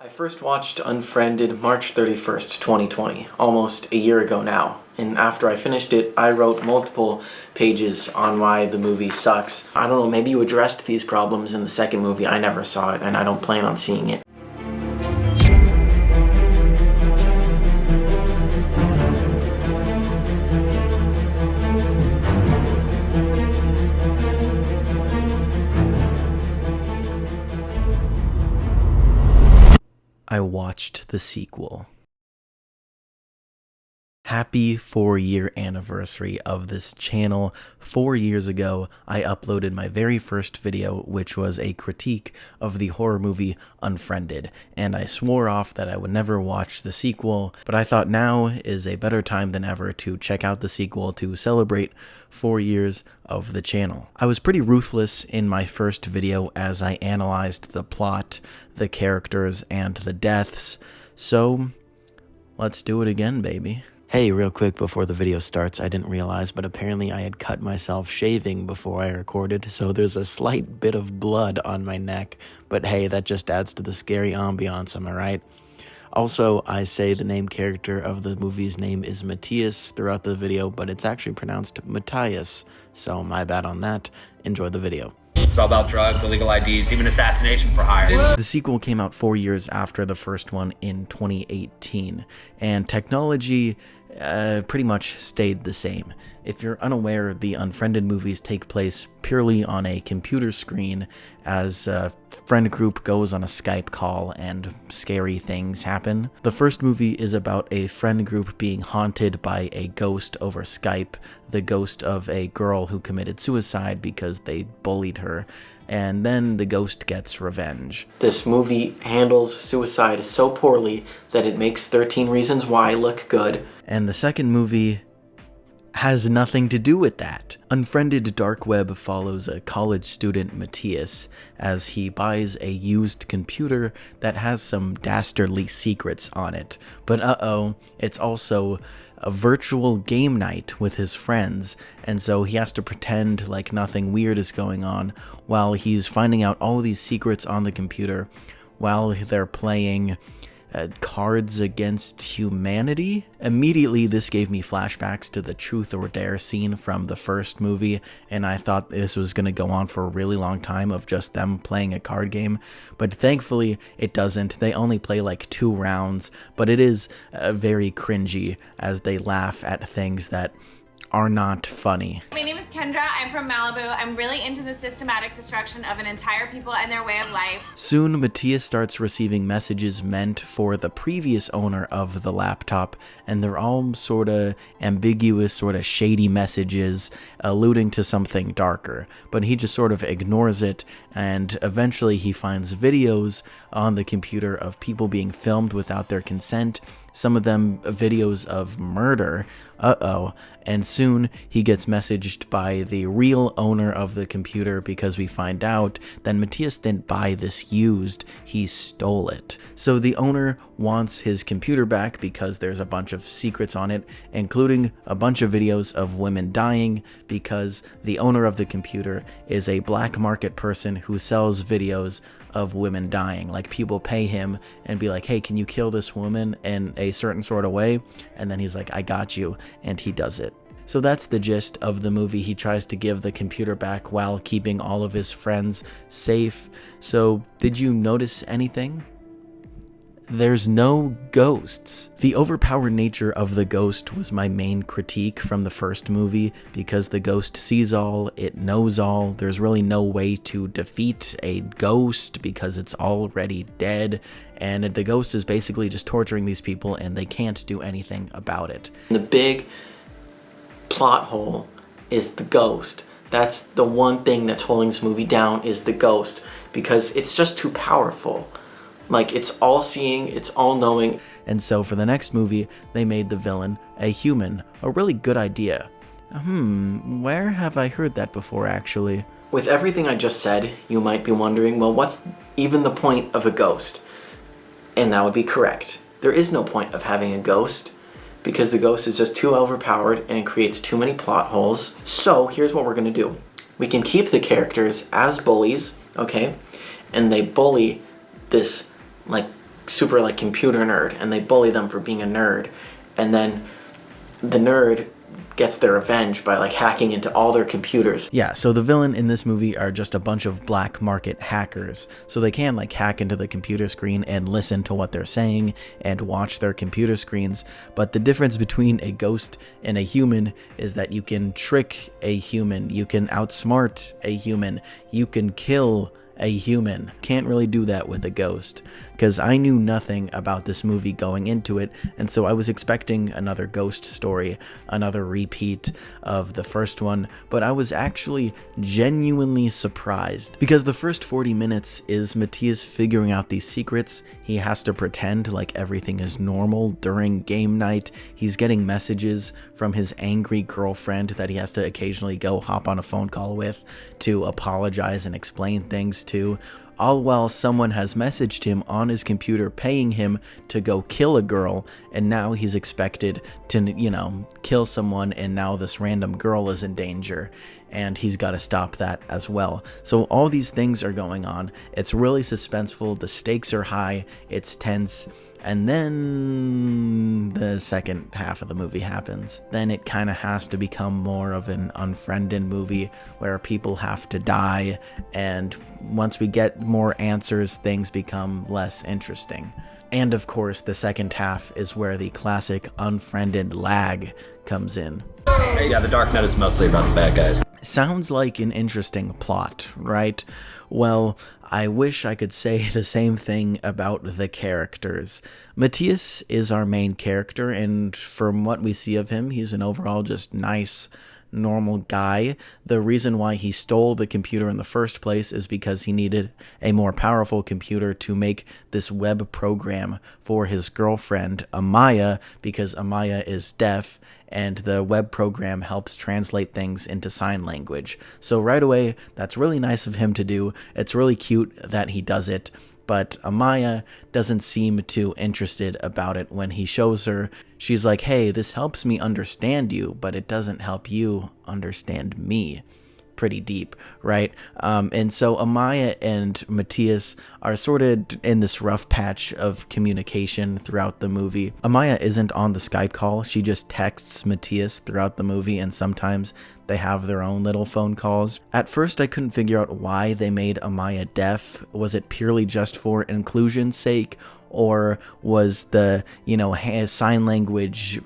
I first watched Unfriended March 31st, 2020, almost a year ago now. And after I finished it, I wrote multiple pages on why the movie sucks. I don't know, maybe you addressed these problems in the second movie. I never saw it, and I don't plan on seeing it. I watched the sequel. Happy 4-year anniversary of this channel. 4 years ago, I uploaded my very first video, which was a critique of the horror movie Unfriended, and I swore off that I would never watch the sequel, but I thought now is a better time than ever to check out the sequel to celebrate 4 years of the channel. I was pretty ruthless in my first video as I analyzed the plot, the characters, and the deaths, so let's do it again, baby. Hey, real quick before the video starts, I didn't realize, but apparently I had cut myself shaving before I recorded, so there's a slight bit of blood on my neck, but hey, that just adds to the scary ambiance, am I right? Also, I say the name character of the movie's name is Matthias throughout the video, but it's actually pronounced Matthias, so my bad on that. Enjoy the video. It's all about drugs, illegal IDs, even assassination for hire. The sequel came out 4 years after the first one in 2018, and technology pretty much stayed the same. If you're unaware, the Unfriended movies take place purely on a computer screen as a friend group goes on a Skype call and scary things happen. The first movie is about a friend group being haunted by a ghost over Skype, the ghost of a girl who committed suicide because they bullied her, and then the ghost gets revenge. This movie handles suicide so poorly that it makes 13 Reasons Why look good. And the second movie has nothing to do with that. Unfriended Dark Web follows a college student, Matthias, as he buys a used computer that has some dastardly secrets on it. But it's also a virtual game night with his friends, and so he has to pretend like nothing weird is going on while he's finding out all these secrets on the computer while they're playing Cards Against Humanity. Immediately, this gave me flashbacks to the Truth or Dare scene from the first movie, and I thought this was going to go on for a really long time of just them playing a card game, but thankfully it doesn't. They only play like 2 rounds, but it is very cringy as they laugh at things that are not funny. My name is Kendra, I'm from Malibu. I'm really into the systematic destruction of an entire people and their way of life. Soon, Matthias starts receiving messages meant for the previous owner of the laptop, and they're all sorta ambiguous, sorta shady messages alluding to something darker, but he just sort of ignores it, and eventually he finds videos on the computer of people being filmed without their consent, some of them videos of murder, and soon he gets messaged by the real owner of the computer because we find out that Matthias didn't buy this used, he stole it. So the owner wants his computer back because there's a bunch of secrets on it, including a bunch of videos of women dying because the owner of the computer is a black market person who sells videos of women dying. Like, people pay him and be like, hey, can you kill this woman in a certain sort of way? And then he's like, I got you, and he does it. So that's the gist of the movie. He tries to give the computer back while keeping all of his friends safe. So did you notice anything? There's no ghosts. The overpowered nature of the ghost was my main critique from the first movie, because the ghost sees all, it knows all. There's really no way to defeat a ghost because it's already dead, and the ghost is basically just torturing these people and they can't do anything about it. The big plot hole is the ghost. That's the one thing that's holding this movie down, is the ghost, because it's just too powerful. Like, it's all-seeing, it's all-knowing. And so for the next movie, they made the villain a human. A really good idea. Where have I heard that before, actually? With everything I just said, you might be wondering, well, what's even the point of a ghost? And that would be correct. There is no point of having a ghost, because the ghost is just too overpowered and it creates too many plot holes. So here's what we're gonna do. We can keep the characters as bullies, okay? And they bully this, like, super like computer nerd, and they bully them for being a nerd, and then the nerd gets their revenge by like hacking into all their computers. Yeah, so the villain in this movie are just a bunch of black market hackers. So they can like hack into the computer screen and listen to what they're saying and watch their computer screens. But the difference between a ghost and a human is that you can trick a human, you can outsmart a human, you can kill a human. Can't really do that with a ghost, because I knew nothing about this movie going into it, and so I was expecting another ghost story, another repeat of the first one, but I was actually genuinely surprised, because the first 40 minutes is Matthias figuring out these secrets. He has to pretend like everything is normal during game night. He's getting messages from his angry girlfriend that he has to occasionally go hop on a phone call with to apologize and explain things to, all while someone has messaged him on his computer paying him to go kill a girl, and now he's expected to, you know, kill someone, and now this random girl is in danger, and he's got to stop that as well. So all these things are going on. It's really suspenseful, the stakes are high, it's tense, and then the second half of the movie happens. Then it kind of has to become more of an Unfriended movie where people have to die, and once we get more answers, things become less interesting. And of course, the second half is where the classic Unfriended lag comes in. Yeah, the Dark Knight is mostly about the bad guys. Sounds like an interesting plot, right? Well, I wish I could say the same thing about the characters. Matthias is our main character, and from what we see of him, he's an overall just nice, normal guy. The reason why he stole the computer in the first place is because he needed a more powerful computer to make this web program for his girlfriend, Amaya, because Amaya is deaf, and the web program helps translate things into sign language. So right away, that's really nice of him to do. It's really cute that he does it, but Amaya doesn't seem too interested about it when he shows her. She's like, hey, this helps me understand you, but it doesn't help you understand me. Pretty deep, right? And so Amaya and Matthias are sort of in this rough patch of communication throughout the movie. Amaya isn't on the Skype call, she just texts Matthias throughout the movie, and sometimes they have their own little phone calls. At first, I couldn't figure out why they made Amaya deaf. Was it purely just for inclusion's sake? Or was the, sign language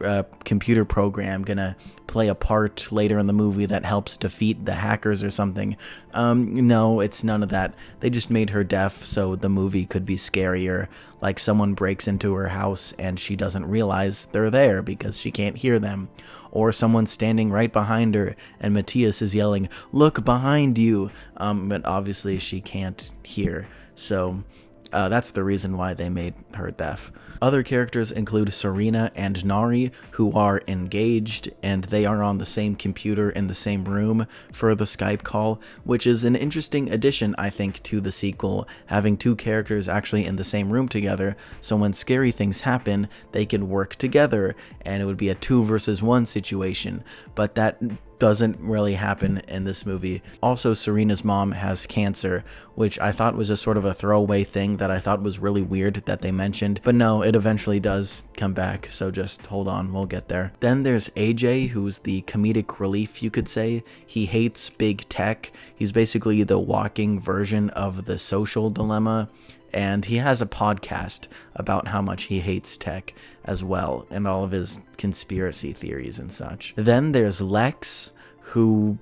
computer program gonna play a part later in the movie that helps defeat the hackers or something? No, it's none of that. They just made her deaf so the movie could be scarier. Like someone breaks into her house and she doesn't realize they're there because she can't hear them. Or someone's standing right behind her and Matthias is yelling, "Look behind you!" But obviously she can't hear. So that's the reason why they made her deaf. Other characters include Serena and Nari, who are engaged, and they are on the same computer in the same room for the Skype call, which is an interesting addition, I think, to the sequel, having two characters actually in the same room together, so when scary things happen, they can work together, and it would be a 2 versus 1 situation, but that doesn't really happen in this movie. Also, Serena's mom has cancer, which I thought was just sort of a throwaway thing that I thought was really weird that they mentioned, but no, it eventually does come back, so just hold on, we'll get there. Then there's AJ, who's the comedic relief, you could say. He hates big tech. He's basically the walking version of The Social Dilemma, and he has a podcast about how much he hates tech as well, and all of his conspiracy theories and such. Then there's Lex, who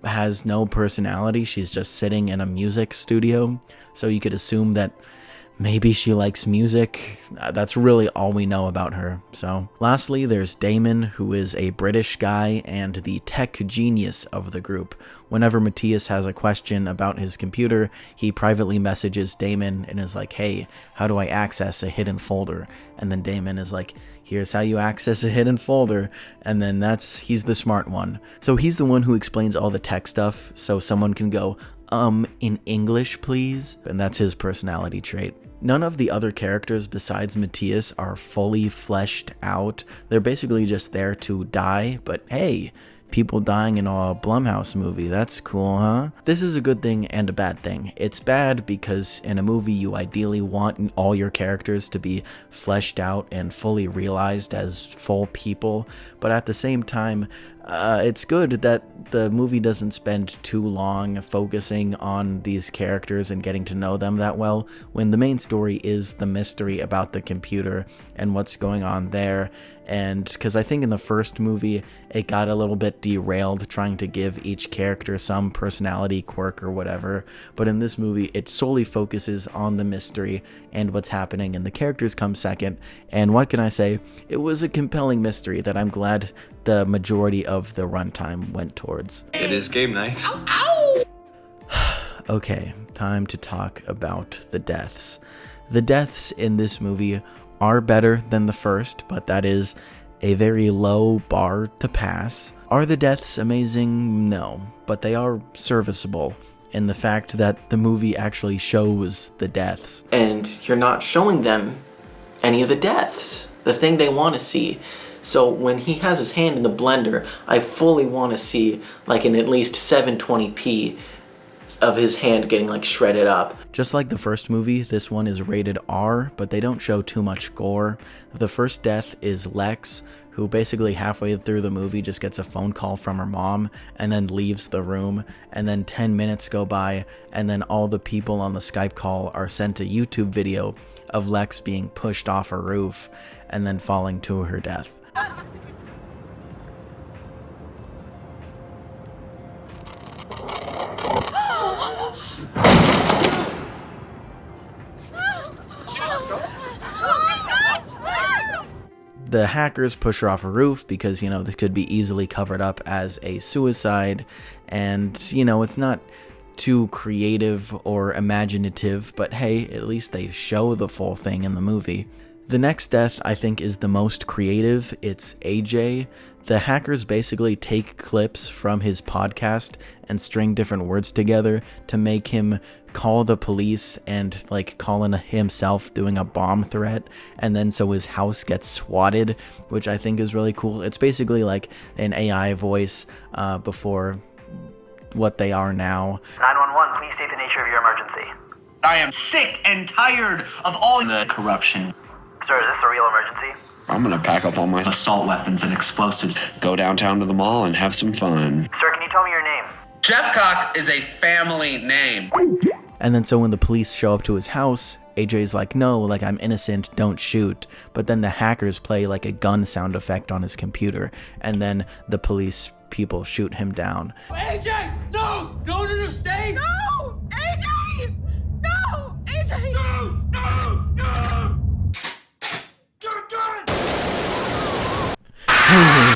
has no personality. She's just sitting in a music studio, so you could assume that maybe she likes music. That's really all we know about her. So lastly, there's Damon, who is a British guy and the tech genius of the group. Whenever Matthias has a question about his computer, he privately messages Damon and is like, hey, how do I access a hidden folder? And then Damon is like, here's how you access a hidden folder. And then he's the smart one. So he's the one who explains all the tech stuff, so someone can go, in English, please? And that's his personality trait. None of the other characters besides Matthias are fully fleshed out. They're basically just there to die, but hey, people dying in a Blumhouse movie. That's cool, huh? This is a good thing and a bad thing. It's bad because in a movie you ideally want all your characters to be fleshed out and fully realized as full people, but at the same time, it's good that the movie doesn't spend too long focusing on these characters and getting to know them that well, when the main story is the mystery about the computer and what's going on there. And because I think in the first movie it got a little bit derailed trying to give each character some personality quirk or whatever, but in this movie it solely focuses on the mystery and what's happening, and the characters come second. And what can I say? It was a compelling mystery that I'm glad the majority of the runtime went towards. It is game night. Okay, time to talk about the deaths. The deaths in this movie are better than the first, but that is a very low bar to pass. Are the deaths amazing? No, but they are serviceable in the fact that the movie actually shows the deaths. And you're not showing them any of the deaths, the thing they want to see. So when he has his hand in the blender, I fully want to see like an at least 720p of his hand getting like shredded up. Just like the first movie, this one is rated R, but they don't show too much gore. The first death is Lex, who basically halfway through the movie just gets a phone call from her mom and then leaves the room, and then 10 minutes go by and then all the people on the Skype call are sent a YouTube video of Lex being pushed off a roof and then falling to her death. The hackers push her off a roof because, you know, this could be easily covered up as a suicide, and, you know, it's not too creative or imaginative, but hey, at least they show the full thing in the movie. The next death, I think, is the most creative. It's AJ. The hackers basically take clips from his podcast and string different words together to make him call the police and like call in himself doing a bomb threat, and then so his house gets swatted, which I think is really cool. It's basically like an AI voice before what they are now. 911, please state the nature of your emergency. I am sick and tired of all the corruption. Sir, is this a real emergency? I'm gonna pack up all my Assault weapons and explosives. go downtown to the mall and have some fun. Sir, can you tell me your name? Jeff Cock is a family name. And then so when the police show up to his house, AJ's like, no, like, I'm innocent, don't shoot. But then the hackers play like a gun sound effect on his computer, and then the police people shoot him down. AJ! No! No, no, no, stay! No! AJ! No! AJ! No! No! No! Good, good!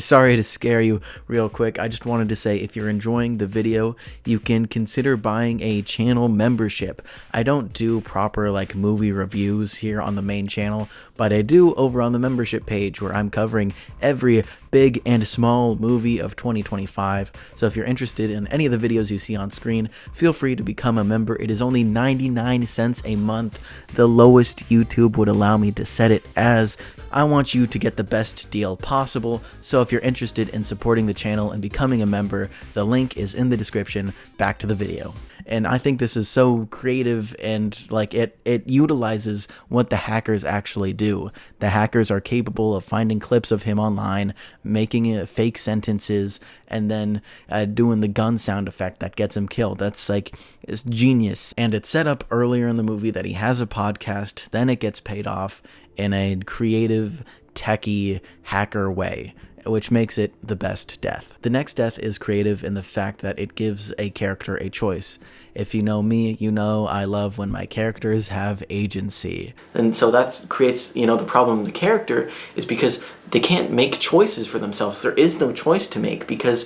Sorry to scare you real quick. I just wanted to say, if you're enjoying the video, you can consider buying a channel membership. I don't do proper like movie reviews here on the main channel, but I do over on the membership page, where I'm covering every big and small movie of 2025. So if you're interested in any of the videos you see on screen, feel free to become a member. It is only 99 cents a month, the lowest YouTube would allow me to set it as. I want you to get the best deal possible, so if you're interested in supporting the channel and becoming a member, the link is in the description. Back to the video. And I think this is so creative, and like it utilizes what the hackers actually do. The hackers are capable of finding clips of him online, making fake sentences, and then doing the gun sound effect that gets him killed. That's like, it's genius. And it's set up earlier in the movie that he has a podcast, then it gets paid off in a creative, techie, hacker way, which makes it the best death. The next death is creative in the fact that it gives a character a choice. If you know me, you know I love when my characters have agency. And so that creates, you know, the problem with the character is because they can't make choices for themselves. There is no choice to make, because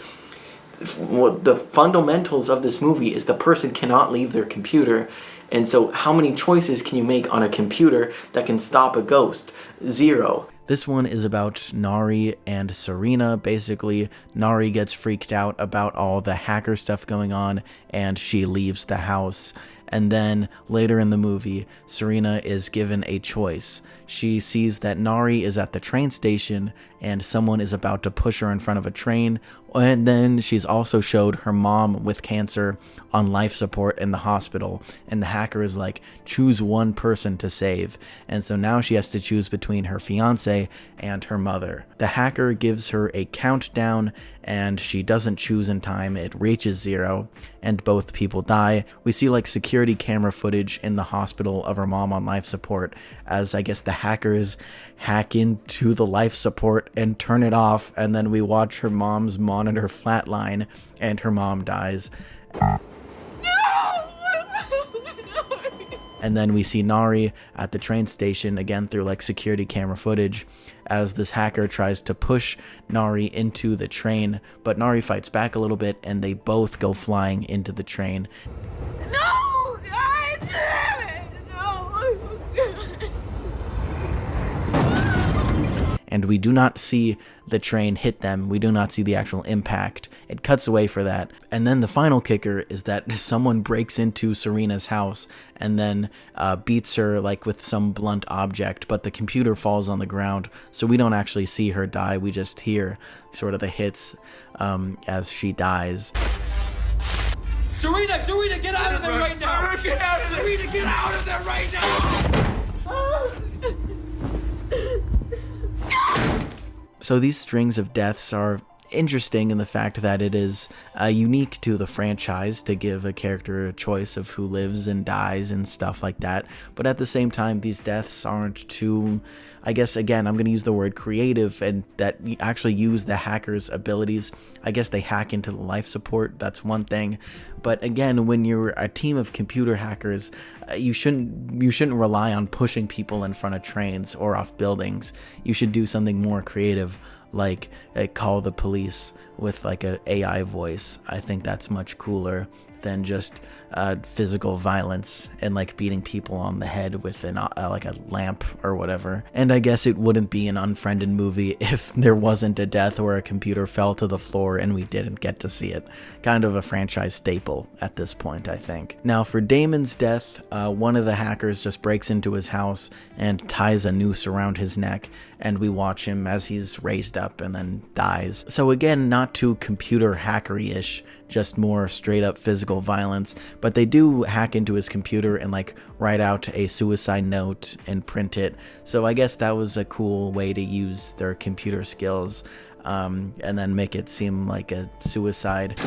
what the fundamentals of this movie is the person cannot leave their computer. And so how many choices can you make on a computer that can stop a ghost? Zero. This one is about Nari and Serena. Basically, Nari gets freaked out about all the hacker stuff going on, and she leaves the house. And then later in the movie, Serena is given a choice. She sees that Nari is at the train station, and someone is about to push her in front of a train. And then she's also showed her mom with cancer on life support in the hospital, and the hacker is like, choose one person to save. And so now she has to choose between her fiance and her mother. The hacker gives her a countdown, and she doesn't choose in time. It reaches 0, and both people die. We see like security camera footage in the hospital of her mom on life support, as I guess the hackers hack into the life support and turn it off, and then we watch her mom's monitor flatline and her mom dies. And then we see Nari at the train station, again through like security camera footage, as this hacker tries to push Nari into the train, but Nari fights back a little bit and they both go flying into the train. No! God damn it! No! And we do not see the train hit them. We do not see the actual impact. It cuts away for that. And then the final kicker is that someone breaks into Serena's house and then beats her like with some blunt object, but the computer falls on the ground, so we don't actually see her die. We just hear sort of the hits as she dies. Serena, get out of there right now! Get out of there! Serena, get out of there right now! So these strings of deaths are interesting in the fact that it is unique to the franchise to give a character a choice of who lives and dies and stuff like that. But at the same time, these deaths aren't too, I guess, again, I'm going to use the word creative, and that actually use the hacker's abilities. I guess they hack into the life support. That's one thing. But again, when you're a team of computer hackers, you shouldn't rely on pushing people in front of trains or off buildings. You should do something more creative, like call the police with like a AI voice. I think that's much cooler than just physical violence and like beating people on the head with an like a lamp or whatever. And I guess it wouldn't be an Unfriended movie if there wasn't a death where a computer fell to the floor and we didn't get to see it. Kind of a franchise staple at this point, I think. Now for Damon's death, one of the hackers just breaks into his house and ties a noose around his neck, and we watch him as he's raised up and then dies. So again, not too computer hackery-ish, just more straight up physical violence, but they do hack into his computer and like write out a suicide note and print it. So I guess that was a cool way to use their computer skills, and then make it seem like a suicide.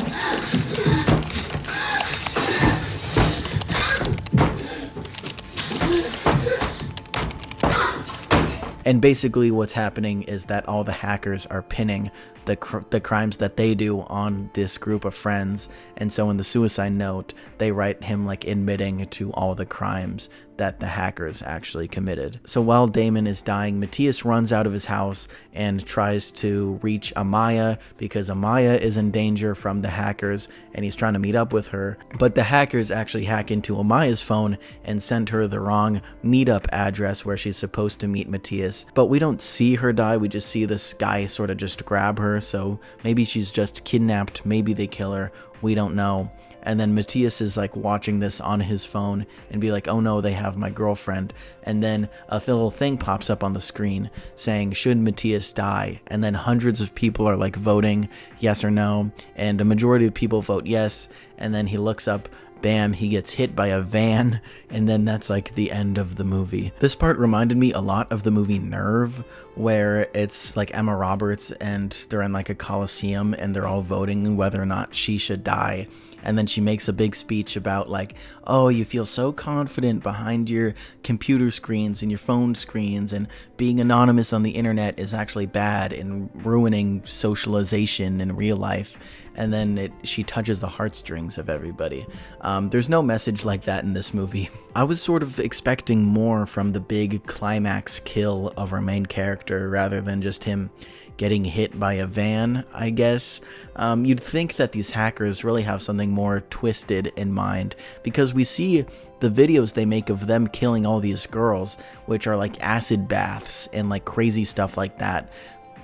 And basically what's happening is that all the hackers are pinning the crimes that they do on this group of friends, and so in the suicide note they write him like admitting to all the crimes that the hackers actually committed. So while Damon is dying, Matthias runs out of his house and tries to reach Amaya because Amaya is in danger from the hackers and he's trying to meet up with her. But the hackers actually hack into Amaya's phone and send her the wrong meetup address where she's supposed to meet Matthias. But we don't see her die, we just see this guy sort of just grab her, so maybe she's just kidnapped, maybe they kill her, we don't know. And then Matthias is like watching this on his phone and be like, oh no, they have my girlfriend. And then a little thing pops up on the screen saying, should Matthias die? And then hundreds of people are like voting yes or no. And a majority of people vote yes. And then he looks up, bam, he gets hit by a van, and then that's like the end of the movie. This part reminded me a lot of the movie Nerve, where it's like Emma Roberts and they're in like a coliseum and they're all voting whether or not she should die. And then she makes a big speech about like, oh, you feel so confident behind your computer screens and your phone screens, and being anonymous on the internet is actually bad and ruining socialization in real life. And then she touches the heartstrings of everybody. There's no message like that in this movie. I was sort of expecting more from the big climax kill of our main character rather than just him getting hit by a van, I guess. You'd think that these hackers really have something more twisted in mind, because we see the videos they make of them killing all these girls, which are like acid baths and like crazy stuff like that.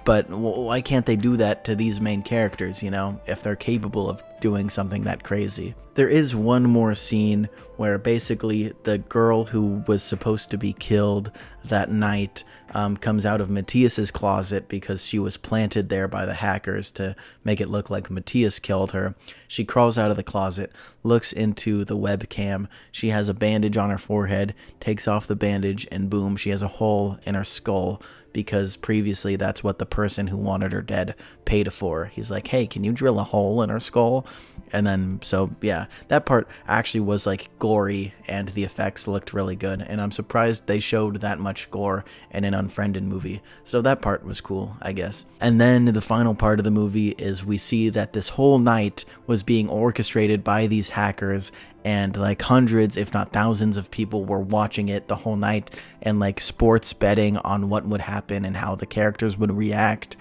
But why can't they do that to these main characters, you know, if they're capable of doing something that crazy? There is one more scene where basically the girl who was supposed to be killed that night comes out of Matthias's closet because she was planted there by the hackers to make it look like Matthias killed her. She crawls out of the closet, looks into the webcam. She has a bandage on her forehead, takes off the bandage, and boom, she has a hole in her skull, because previously that's what the person who wanted her dead paid for. He's like, hey, can you drill a hole in her skull? And then, so yeah, that part actually was like gory and the effects looked really good. And I'm surprised they showed that much gore in an Unfriended movie. So that part was cool, I guess. And then the final part of the movie is we see that this whole night was being orchestrated by these hackers, and like hundreds, if not thousands of people were watching it the whole night and like sports betting on what would happen and how the characters would react.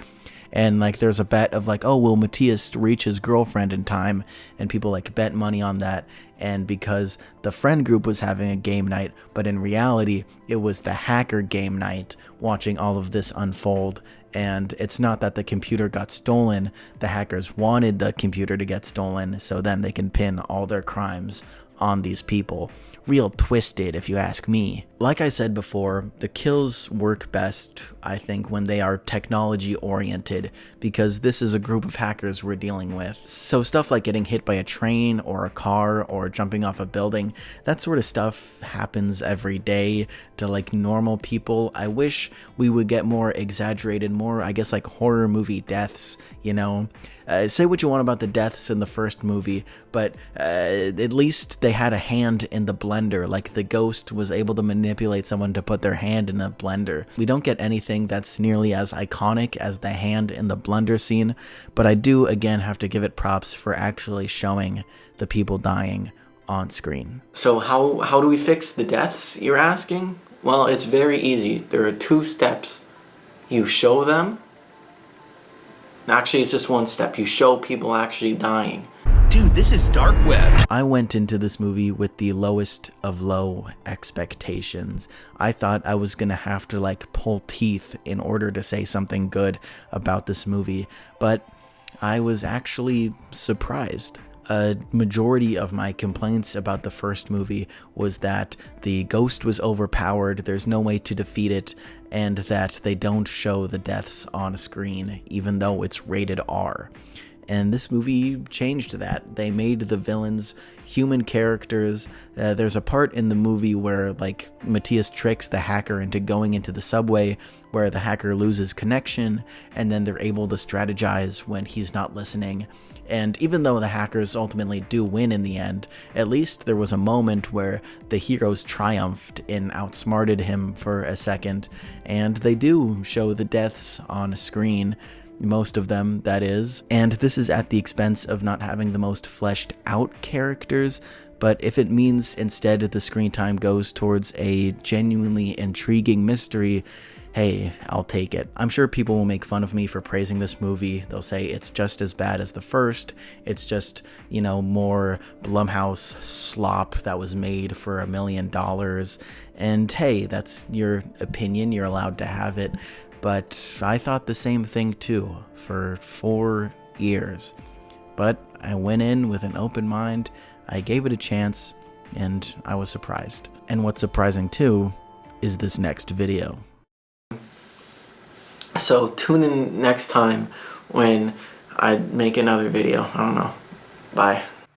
And like there's a bet of like, oh, will Matthias reach his girlfriend in time? And people like bet money on that. And because the friend group was having a game night, but in reality it was the hacker game night watching all of this unfold. And it's not that the computer got stolen, the hackers wanted the computer to get stolen so then they can pin all their crimes on these people. Real twisted, if you ask me. Like I said before, the kills work best, I think, when they are technology oriented, because this is a group of hackers we're dealing with. So stuff like getting hit by a train or a car or jumping off a building, that sort of stuff happens every day to like normal people. I wish we would get more exaggerated, more, I guess, like horror movie deaths, you know? Say what you want about the deaths in the first movie, but at least they had a hand in the blender. Like the ghost was able to manipulate someone to put their hand in a blender. We don't get anything that's nearly as iconic as the hand in the blender scene, but I do again have to give it props for actually showing the people dying on screen. So how do we fix the deaths, you're asking? Well, it's very easy. There are 2 steps. You show them. Actually, it's just 1 step. You show people actually dying. Dude, this is dark web. I went into this movie with the lowest of low expectations. I thought I was gonna have to like pull teeth in order to say something good about this movie, but I was actually surprised. A majority of my complaints about the first movie was that the ghost was overpowered, there's no way to defeat it, and that they don't show the deaths on screen, even though it's rated R. And this movie changed that. They made the villains human characters. There's a part in the movie where like Matthias tricks the hacker into going into the subway, where the hacker loses connection, and then they're able to strategize when he's not listening. And even though the hackers ultimately do win in the end, at least there was a moment where the heroes triumphed and outsmarted him for a second, and they do show the deaths on screen. Most of them, that is. And this is at the expense of not having the most fleshed out characters, but if it means instead the screen time goes towards a genuinely intriguing mystery, hey, I'll take it. I'm sure people will make fun of me for praising this movie. They'll say it's just as bad as the first. It's just, you know, more Blumhouse slop that was made for $1 million. And hey, that's your opinion. You're allowed to have it. But I thought the same thing too for 4 years. But I went in with an open mind, I gave it a chance, and I was surprised. And what's surprising too is this next video. So tune in next time when I make another video. I don't know. Bye.